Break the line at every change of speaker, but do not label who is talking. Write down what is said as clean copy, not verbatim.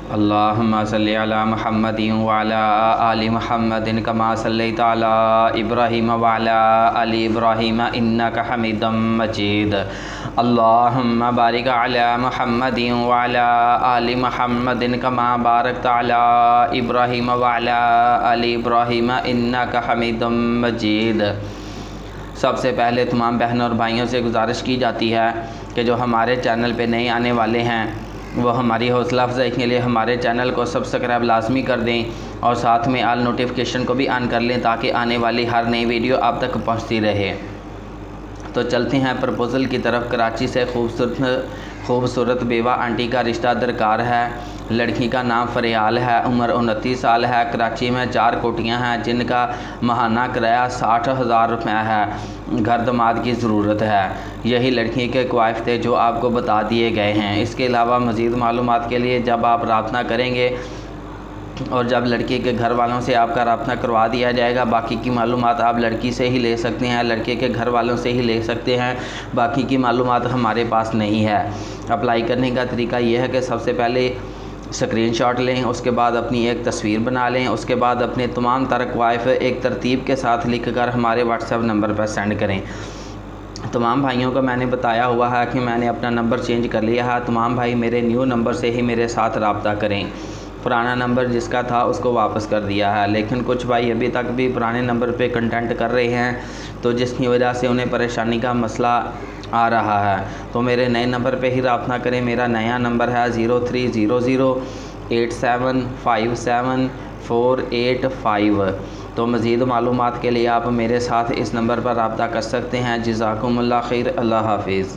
अल्लाहुम्मा सल्लि अला मुहम्मदिन व अला आलि मुहम्मदिन कमा सल्लैता अला इब्राहीम व अला आलि इब्राहीम इन्नका हमीदुम मजीद। अल्लाहुम्मा बारिक अला मुहम्मदिन व अला आलि मुहम्मदिन कमा बारकता अला इब्राहीम व अला आलि इब्राहीम इन्नका हमीदुम मजीद। सबसे पहले तमाम बहनों और भाइयों से गुजारिश की जाती है कि जो हमारे चैनल पे नए आने वाले हैं वो हमारी हौसला अफजाई के लिए हमारे चैनल को सब्सक्राइब लाजमी कर दें और साथ में आल नोटिफिकेशन को भी ऑन कर लें ताकि आने वाली हर नई वीडियो आप तक पहुंचती रहे। तो चलते हैं प्रपोज़ल की तरफ। कराची से खूबसूरत बेवा आंटी का रिश्ता दरकार है। लड़की का नाम फरियाल है, उम्र 29 साल है। कराची में 4 कोठियाँ हैं जिनका माहाना किराया 60,000 रुपये है। घर दमाद की ज़रूरत है। यही लड़की के क़वाइफ़ थे जो आपको बता दिए गए हैं। इसके अलावा मज़ीद मालूमात के लिए जब आप राब्ता करेंगे और जब लड़के के घर वालों से आपका राब्ता करवा दिया जाएगा, बाकी की मालूमात आप लड़की से ही ले सकते हैं, लड़के के घर वालों से ही ले सकते हैं। बाकी की मालूमात हमारे पास नहीं है। अप्लाई करने का तरीका यह है कि सबसे पहले स्क्रीनशॉट लें, उसके बाद अपनी एक तस्वीर बना लें, उसके बाद अपने तमाम क़वाइफ़ एक तरतीब के साथ लिख कर हमारे व्हाट्सएप नंबर पर सेंड करें। तमाम भाइयों को मैंने बताया हुआ है कि मैंने अपना नंबर चेंज कर लिया है। तमाम भाई मेरे न्यू नंबर से ही मेरे साथ रब्ता करें। पुराना नंबर जिसका था उसको वापस कर दिया है, लेकिन कुछ भाई अभी तक भी पुराने नंबर पे कंटेंट कर रहे हैं, तो जिसकी वजह से उन्हें परेशानी का मसला आ रहा है। तो मेरे नए नंबर पे ही रब्ता करें। मेरा नया नंबर है 030087574885। तो मज़ीद मालूमात के लिए आप मेरे साथ इस नंबर पर रब्ता कर सकते हैं। जज़ाकुमुल्लाह खैर। अल्लाह हाफिज़।